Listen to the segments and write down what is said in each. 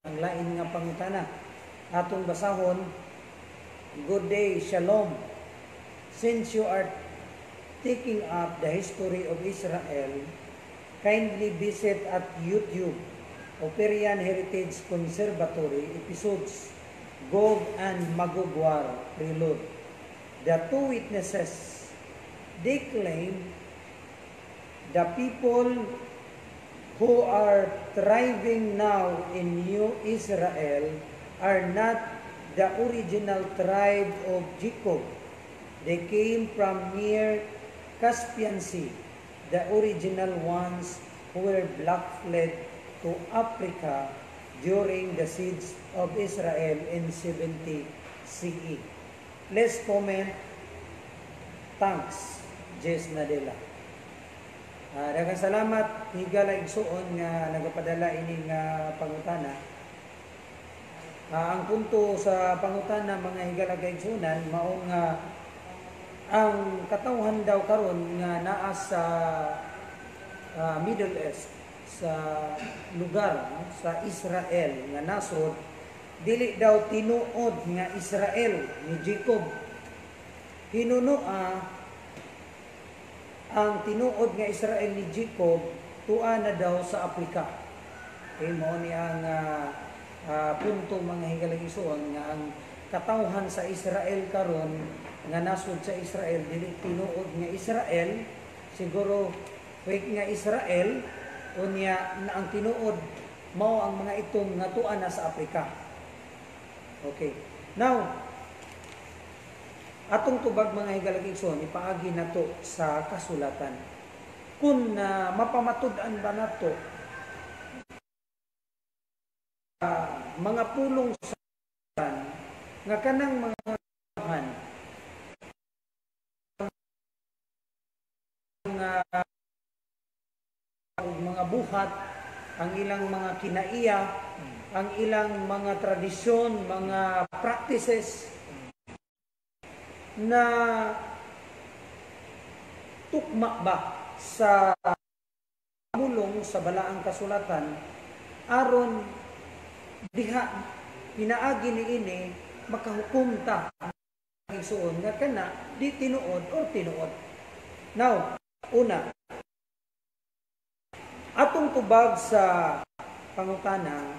Ang lain nga pangutana atong basahon. Good day, shalom. Since you are taking up the history of Israel, kindly visit at YouTube Operian Heritage Conservatory episodes Gog and Magog War Prelude. The two witnesses, they claim the people who are thriving now in New Israel are not the original tribe of Jacob. They came from near Caspian Sea, the original ones who were black fled to Africa during the siege of Israel in 70 CE. Please comment. Thanks, Jess Nadela. Daghang salamat higala igsuon nga nagapadala ining pangutana. Ang punto sa pangutana mga higala kaigsunan mao nga ang katawhan daw karon nga naa sa Middle East, sa lugar sa Israel nga nasod, dili daw tinuod nga Israel ni Jacob. Hinunoa ang tinuod nga Israel ni Jacob tuwa na daw sa Afrika. Okay, mao ni ang punto mga higalag-isuon nga ang katawhan sa Israel karon nga nasod sa Israel dili tinuod nga Israel, siguro fake nga Israel unya na ang tinuod mao ang mga itong nga tuwa na sa Afrika. Okay. Now, atong tubag mga higalag-igsoon, ipaagi nato sa kasulatan. Kung mapamatud-an ba nato mga pulong sa nga kanang mga buhat, ang ilang mga kinaiya, ang ilang mga tradisyon, mga practices na tukma ba sa mulong sa balaang kasulatan aron diha pinaagi niini makahukom ta igsuon nga kana di tinuod o tinuod. Now, una, atong tubag sa pangutana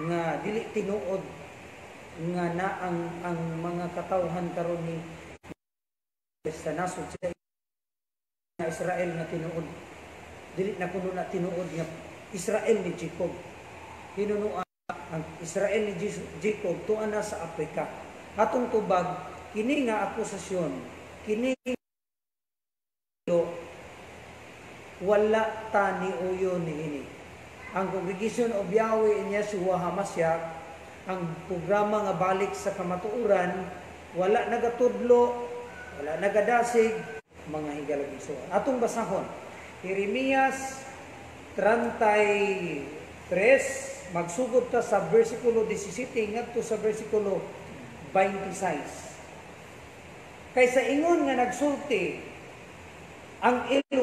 nga dili tinuod nga na ang mga katawhan karon ni sa nasod sa Israel nga tinuod, dili na kuno na tinuod nga Israel ni Jacob. Hinunoa ang Israel ni Jacob tuwa na sa Afrika. Atong tubag kini nga akusasyon, kini wala ta ni uyo ni ini. Ang Congregation of Yahweh in Yeshua HaMashiach, ang programa nga balik sa kamatuoran, wala nagatudlo, wala nagadasig, mga higalag-igsoon. Atong basahon, Jeremias 33, magsugod ta sa versikulo 17 ngadto sa versikulo 26. Kaysa ingon nga nagsulti, ang ilo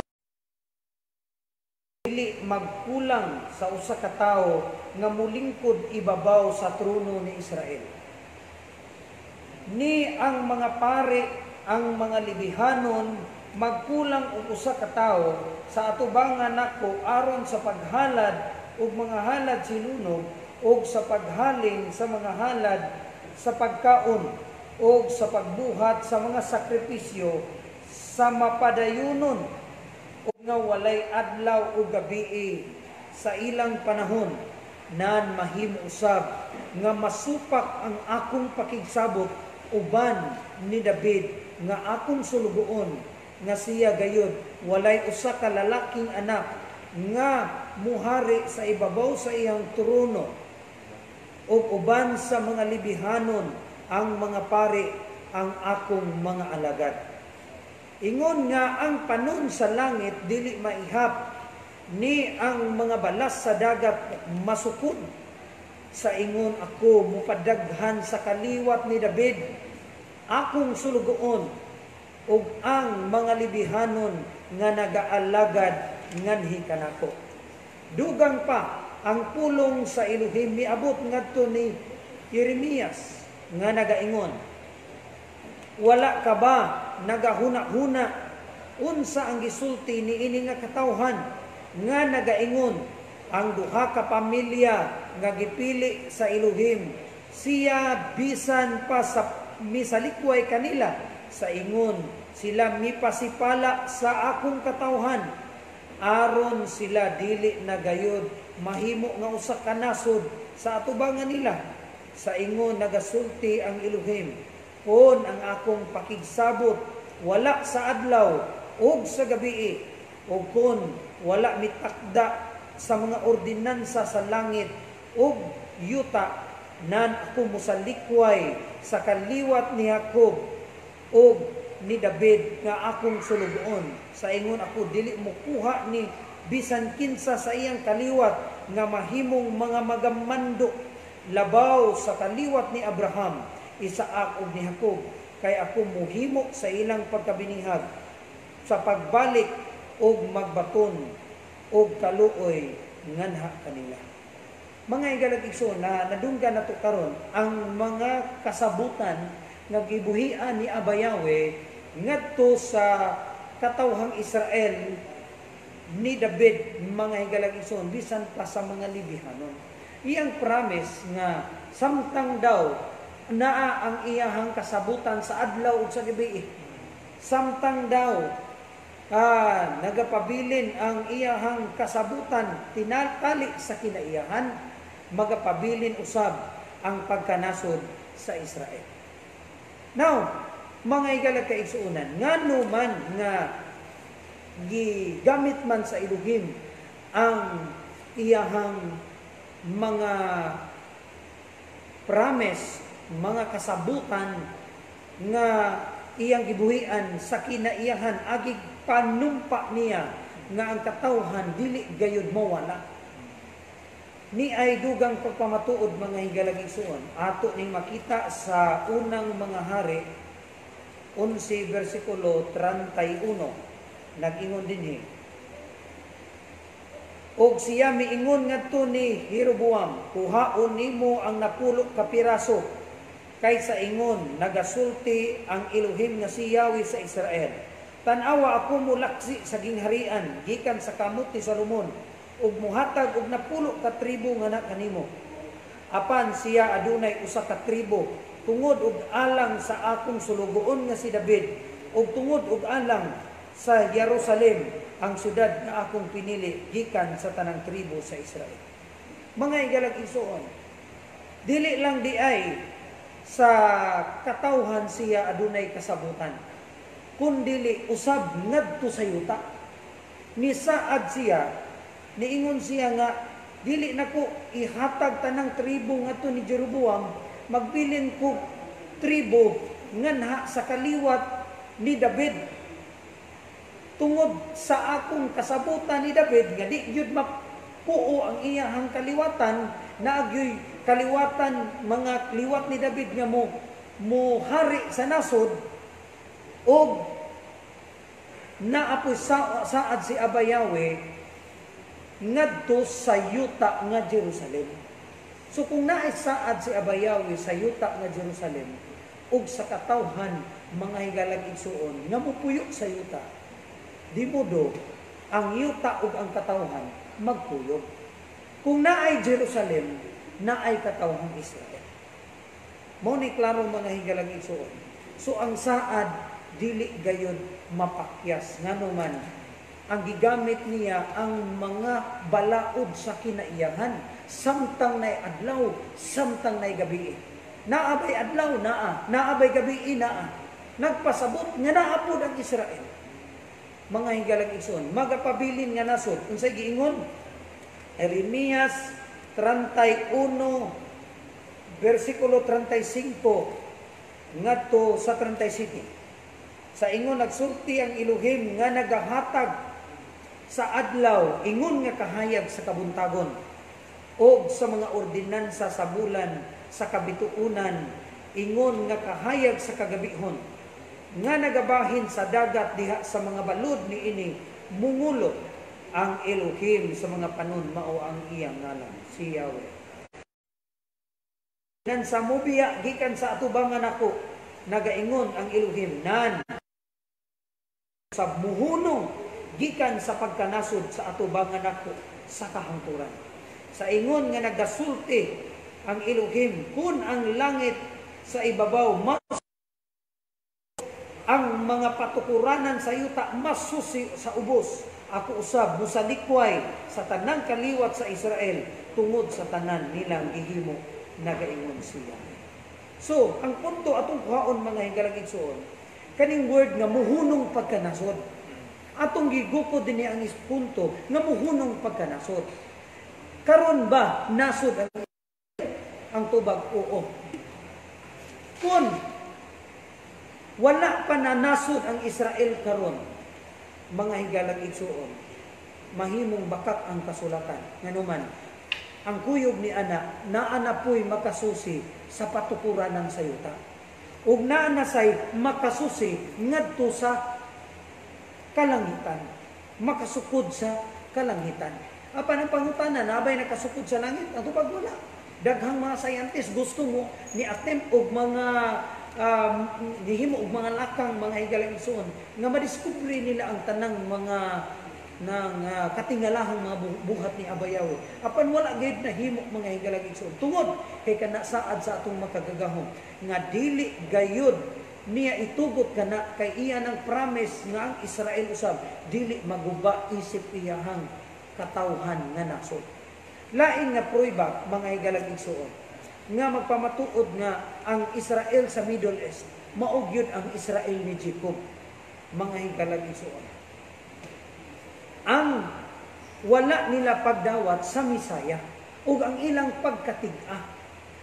dili magkulang sa usa ka tawo nga mulingkod ibabaw sa trono ni Israel. Ni ang mga pare, ang mga libihanon magkulang og usa ka tawo sa atubangan nako aron sa paghalad og mga halad sinunog og sa paghalin sa mga halad sa pagkaon og sa pagbuhat sa mga sakripisyo sa mapadayunon ug nga walay adlaw ug gabii sa ilang panahon nan mahim-usab nga masupak ang akong pakigsabot uban ni David nga akong sulugoon nga siya gayud walay usa ka lalaking anak nga muhari sa ibabaw sa iyang trono ug uban sa mga libihanon ang mga pari ang akong mga alagad. Ingon nga ang panon sa langit dili maihap, ni ang mga balas sa dagat masukod. Sa ingon ako mupadaghan sa kaliwat ni David akong sulugoon, ug ang mga libihanon nga nagaalagad nganhi kanako. Dugang pa ang pulong sa Elohim miabot ngadto ni Jeremias nga nagaingon, wala ka ba nagahuna-huna unsa ang gisulti ni ini nga katawhan nga nagaingon, ang duha ka pamilya nga gipili sa Elohim, siya bisan pa sa misalikway kanila, sa ingon sila mipasipala sa akong katawhan, aron sila dili na gayud mahimo nga usa ka nasod sa atubangan nila. Sa ingon nagasulti ang Elohim, kon ang akong pakigsabot wala sa adlaw ug sa gabii, ug kon wala mitakda sa mga ordinansa sa langit ug yuta, nan ako musalikway sa kaliwat ni Jacob ug ni David nga akong sulugoon. Sa ingon ako dili mo kuha ni bisan kinsa sa iyang kaliwat nga mahimong mga magamando labaw sa kaliwat ni Abraham, Isaak ug ni Jacob, kay ako muhimo sa ilang pagkabinihag sa pagbalik ug magbaton ug kaluoy nganha kanila. Mga igalag-igsoon na nadunggan nato karon ang mga kasabutan nga gibuhian ni Abayawe ngadto sa katawhang Israel ni David, mga igalag-igsoon, bisan pa sa mga libihanon. Iyang promise nga samtang daw naa ang iyahang kasabutan sa adlaw ug sa gabi, samtang daw nagapabilin ang iyahang kasabutan tinatali sa kinaiyahan, magapabilin usab ang pagkanasod sa Israel. Now, mga igalag-igsuunan, ngano man nga gigamit man sa Elohim ang iyahang mga promise, mga kasabutan nga iyang gibuhian sa kinaiyahan, agig panumpa niya nga ang katawhan dili gayud mawala. Ni ay dugang pagpamatuod, mga higalagigsuon, ato ning makita sa unang mga hari 11 versikulo 31, nag-ingon dinhi, og siya miingon ngadto ni Jeroboam, kuhaon nimo ang napulo ka piraso, kaysa ingon nagasulti ang Elohim nga si Yahweh sa Israel. Tan-awa ako mulaksi sa gingharian gikan sa kamot ni Solomon, ug muhatag og napulo ka tribo nga kanimo. Apan siya adunay usa ka tribo tungod og alang sa akong sulugoon nga si David, ug tungod og alang sa Jerusalem, ang syudad nga akong pinili gikan sa tanang tribo sa Israel. Mga igalag-igsuon, dili lang di ay sa katawhan siya adunay kasabutan, kundili usab ngadto sa yuta. Ni saad siya, niingon siya nga dili nako ihatag tanang tribo ngadto ni Jeroboam, magbilin ko tribo nganha sa kaliwat ni David. Tungod sa akong kasabutan ni David nga di gyud mapuo ang iyahang kaliwatan, naagyoy kaliwatan mga liwat ni David nga mo hari sa nasod, og naapoy saad si Abayawe ngadto sa yuta nga Jerusalem. So kung naay saad si Abayawe sa yuta nga Jerusalem ug sa katawhan, mga higalag-igsuon, nga mupuyo sa yuta, di modo ang yuta ug ang katawhan magpuyog. Kung naay Jerusalem, naay katawhang Israel. Mao ni klaro, mga higalag-igsuon. So ang saad dili gayon mapakyas, ngano man ang gigamit niya ang mga balaod sa kinaiyahan, samtang nay adlaw, samtang nay gabi. Naabay adlaw naabay gabi naa. Nagpasabot nga naapod ang Israel. mga higalang igsoon, magapabilin nga nasod. Unsay giingon? Jeremias 31 versikulo 35 ngadto sa 37. Sa ingon nagsulti ang Elohim nga nagahatag sa adlaw, ingon nga kahayag sa kabuntagon, o sa mga ordinansa sa bulan, sa kabituunan, ingon nga kahayag sa kagabihon, nga nagabahin sa dagat diha sa mga balod ni ini, mungulot ang Elohim sa mga panon, mao ang iyang ngalan, si Yahweh. Nan sa mubiya, gikan sa atubangan ako, nagaingon ang Elohim, nan sa muhunong, gikan sa pagkanasod sa atubangan ako sa kahangturan. Sa ingon nga nagasulti ang Elohim, kun ang langit sa ibabaw, ang mga patukuranan sa yuta masusi sa ubos. Ako usab musalikway sa tanang kaliwat sa Israel tungod sa tanan nilang gihimo, nagaingon siya. So, ang punto atong kuhaon mga higalang igsoon, kaning word nga muhunong pagkanasod. Atong gigukod din ang punto nga muhunong pagkanasod. Karon ba nasod ang tubag? Oo. Kung wala pa na nasod ang Israel karon, mga higalang igsoon, mahimong bakak ang kasulatan. Nganuman, ang kuyog ni ana, naana po'y makasusi sa patukuran ng sayuta. Ug naana say makasusi ngadto sa kalangitan. Makasukod sa kalangitan. Apan ang pangutanan, nabay nakasukod sa langit, ang tubag wala. Daghang mga scientist gusto mo ni attempt og mga nihimo og mga lakang mga higalang igsoon nga madiskubre nila ang tanang mga katingalahang mga buhat ni Abayaw. Apan wala gayud na himo mga higalang igsoon. Tungod kay kana saad sa atong makagagahom nga dili gayud niya itugot kana kay iya ng promise nga ang Israel usab dili maguba isip iyahang katawhan nga nasod. Lain nga prueba mga higalang igsoon nga magpamatuod nga ang Israel sa Middle East mao gyud ang Israel ni Jacob, mga higalang igsoon. Ang wala nila pagdawat sa Misaya ug ang ilang pagkatig-a.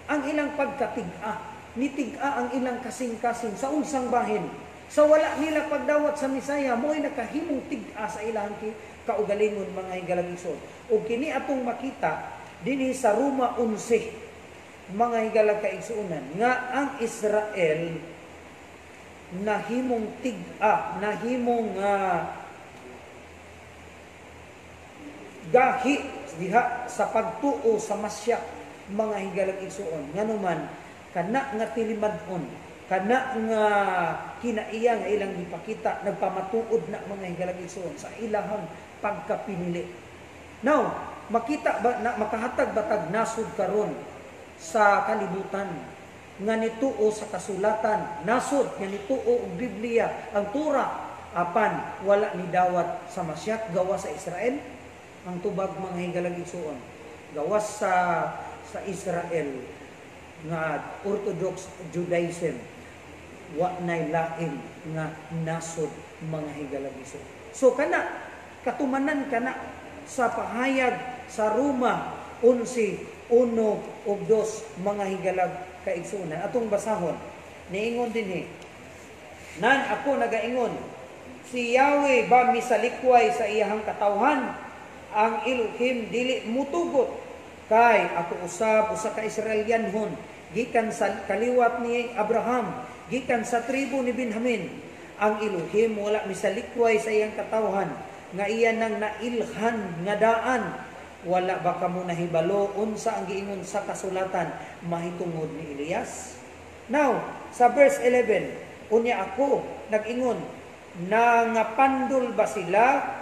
Ang ilang pagkatig-a, nitig-a ang ilang kasing-kasing sa unsang bahin. Sa wala nila pagdawat sa Misaya, mo'y nakahimong tig-a sa ilang kaugalingon mga higalang igsoon. Ug kini atong makita dinhi sa Roma 11, mga higalang kaigsuonan, nga ang Israel nahimong tig-a, nahimong gahi diha sa pagtuo sa masya, mga higalang igsuon. Nganuman kana nga tilimadon, kana nga kinaiya nga ilang gipakita, nagpamatuod na mga higalang igsuon sa ilahang pagkapinili. Now, makita ba na makahatag batag nasud karon sa kalibutan nga nituo sa kasulatan, nasud nga nituo og Biblia, ang Torah, apan wala ni dawat sa masyat gawa sa Israel. Ang tubag mga higalang igsuon, gawas sa Israel nga Orthodox Judaism, wa nay lain nga nasod mga higalang igsoon. So kana katumanan kana sa pahayag sa Roma 11:1 ug 2 mga higalang kaigsuonan. Atong basahon niingon dinhi, nan ako nagaingon, si Yahweh ba misalikway sa iyahang katawhan? Ang Elohim dili mutugot kay ako usab usa ka Israelyanhon gikan sa kaliwat ni Abraham, gikan sa tribo ni Benjamin. Ang Elohim wala misalikway sa iyang katawhan nga iya nang nailhan nga daan. Wala ba kamo nahibalo unsa ang giingon sa kasulatan mahitungod ni Elias? Now sa verse 11, unya ako nag-ingon, nangapandol ba sila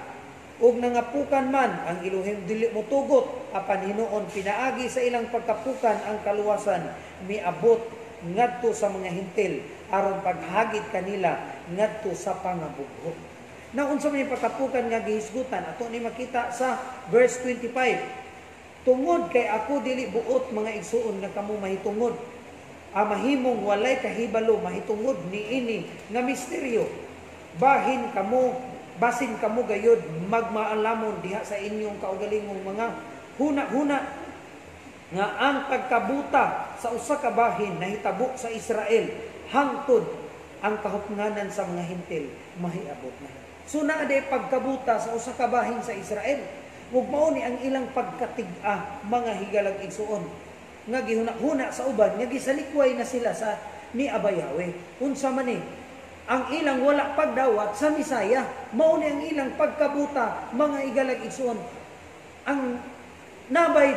ug nangapukan man? Ang Elohim dili mo tugot, apan hinuon pinaagi sa ilang pagkapukan ang kaluwasan miabot ngadto sa mga hintil aron paghagit kanila ngadto sa pangabugho. Na unsa may pagkapukan nga gihisgutan ato ni makita sa verse 25. Tungod kay ako dili buot mga igsuon nga kamo mahitungod, mahimong walay kahibalo mahitungod ni ini nga misteryo. Bahin kamo basin kamo gayud magmaalamon diha sa inyong kaugalingong mga huna-huna nga ang pagkabuta sa usa ka bahin nahitabo sa Israel hangtod ang kahupnganan sa mga hintil mahiabot na. So naa day pagkabuta sa usa ka bahin sa Israel. Ug mao ni ang ilang pagkatig-a mga higalag igsuon nga gihuna-huna sa uban nga gisalikway na sila sa ni Abayawe. Unsa man ni ang ilang wala pagdawat sa Misaya, mao ni ang ilang pagkabuta mga higalag igsuon. Ang nabay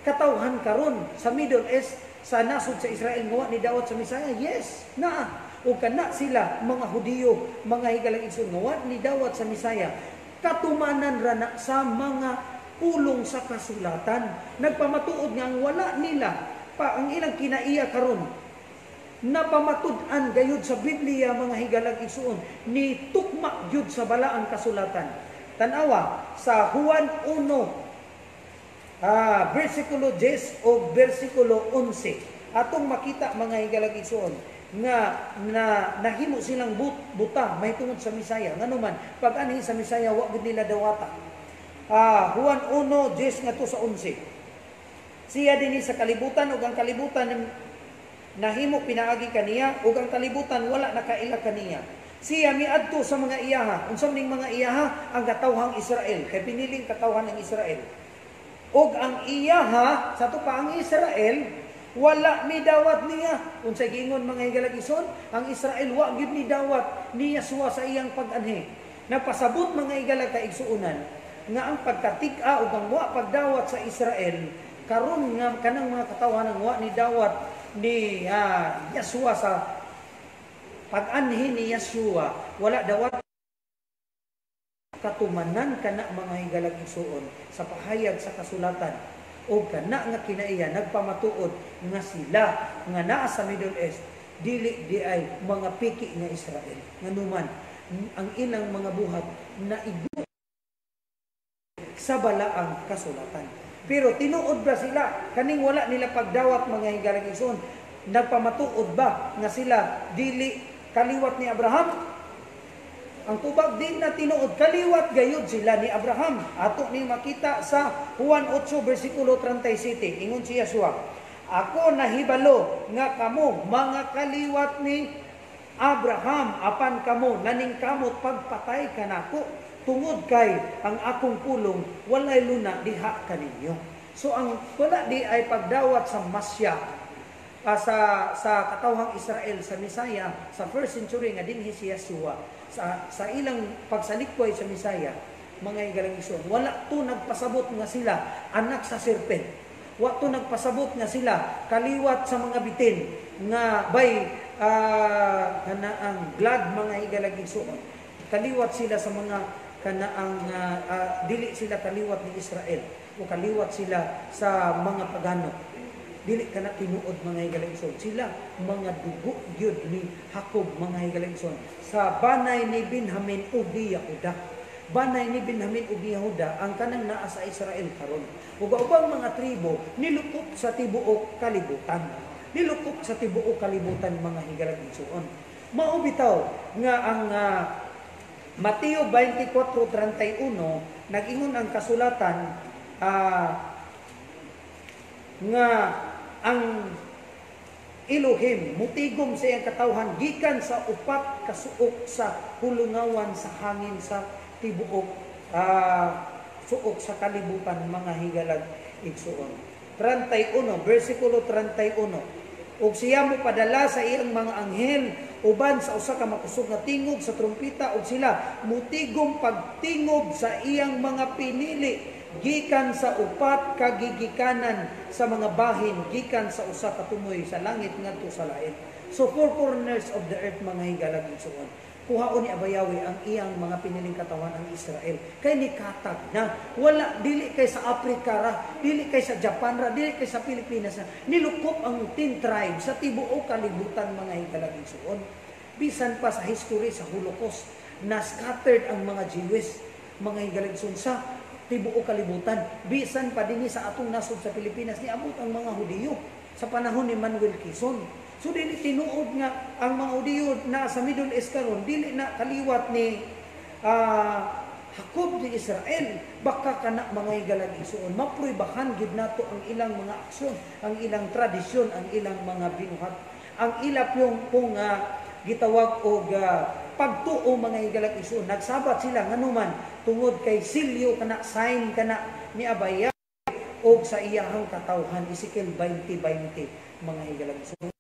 katawhan karon sa Middle East sa nasod sa Israel nga ni dawat sa Misaya, yes, naa. O kana sila mga Hudiyo, mga higalang igsoon nga ni dawat sa Misaya, katumanan ra na sa mga pulong sa kasulatan. Nagpamatuod nga ang wala nila pa ang ilang kinaiya karon napamatud-an gayud sa Biblia mga higalang igsoon ni tukma gyud sa balaang kasulatan. Tanawa sa Juan 1 versikulo 10 o versikulo 11 atong makita mga higalang igsoon nga nahimo silang buta mahitungod sa Misaya nganuman pag anhi sa Misaya wa gud nila dawata. Juan 1:10 ngadto sa 11. Siya dinhi sa kalibutan ug ang kalibutan nahimo pinaagi kaniya ug ang kalibutan wala nakaila kaniya. Siya miadto sa mga iyaha. Unsa ning mga iyaha? Ang katawhang Israel, kay piniling katawhan ng Israel. Ug ang iyaha sa tupa ang Israel wala ni dawat niya. Unsay giingon mga higalag igsoon, ang Israel wa gyud ni dawat ni Yahshua sa iyang pag-anhi. Napasabot mga higalag ka igsuonan nga ang pagkatik-a ug ang wa pagdawat sa Israel karon nga kanang mga katawhan wa ni dawat ni Yahshua sa pag-anhi ni Yahshua, wala dawat katumanan kana mga higalag igsuon sa pahayag sa kasulatan. O kana nga kinaiya nagpamatuod nga sila nga naa sa Middle East dili di ay mga piki nga Israel nganuman ang ilang mga buhat na igo sa balaang kasulatan. Pero tinuod ba sila kaning wala nila pagdawat mga higalag igsoon? Nagpamatuod ba nga sila dili kaliwat ni Abraham? Ang tubag din na tinuod, kaliwat gayud sila ni Abraham. Ato ni makita sa Juan 8 versikulo 37. Ingon si Yahshua, ako nahibalo nga kamo mga kaliwat ni Abraham apan kamo naningkamot pagpatay kanako tungod kay ang akong pulong walay luna diha kaninyo. So ang wala di ay pagdawat sa Masya sa katawhang Israel sa Misaya sa first century nga dinhi si Yahshua sa ilang pagsalikway sa Misaya mga higalang igsoon wala to nagpasabot nga sila anak sa serpent, wa to nagpasabot nga sila kaliwat sa mga bitin nga bay kanaang glad mga higalang igsoon, kaliwat sila sa mga kanaang dili sila kaliwat ni Israel o kaliwat sila sa mga pagano. Dili kana tinuod mga higalang igsoon, sila mga dugo gyud ni Jacob mga higalang igsoon sa banay ni Benjamin ug ni Yehuda. Banay ni Benjamin ug ni Yehuda ang kanang naa sa Israel karon. Ug ubang mga tribo nilukop sa tibuok kalibutan. Nilukop sa tibuok kalibutan mga higalang igsoon. Mao bitaw nga ang Mateo 24:31 nag-ingon ang kasulatan nga ang Elohim mutigom sa iyang katawhan gikan sa upat ka suok sa hulungawan sa hangin sa tibuok suok sa kalibutan mga higalag igsuon. 31 versikulo 31. Ug siya mo padala sa iyang mga anghel uban sa usa ka makusog nga tingog sa trumpeta ug sila mutigom pagtingog sa iyang mga pinili gikan sa upat ka gigikanan sa mga bahin gikan sa usa ka tumoy sa langit ngadto sa lain. So four corners of the earth mga higalag igsoon. Kuhaon ni Abayawe ang iyang mga piniling katawan ang Israel. Kay ni katag na wala dili kay sa Africa ra, dili kay sa Japan ra, dili kay sa Pilipinas ra. Nilukop ang 10 tribes sa tibuok kalibutan mga higalag igsoon. Bisan pa sa history sa Holocaust na scattered ang mga Jewish mga higalag igsoon sa tibuok kalibutan. Bisan pa dinhi sa atong nasod sa Pilipinas ni abot ang mga Hudiyo sa panahon ni Manuel Quezon. So dili tinuod nga ang mga Hudiyo na sa Middle East karon dili na kaliwat ni Hakob di Israel, baka kana mga igalag isuon mapruibahan gid nato ang ilang mga aksyon, ang ilang tradisyon, ang ilang mga binuhat, ang ilap yung kung gitawag og pagtuo mga igalag isuon. Nagsabat sila nganuman tungod kay silyo kana sign kana ni Abaya og sa iyahang katawhan. Ezekiel 20:20 mga igalag isuon.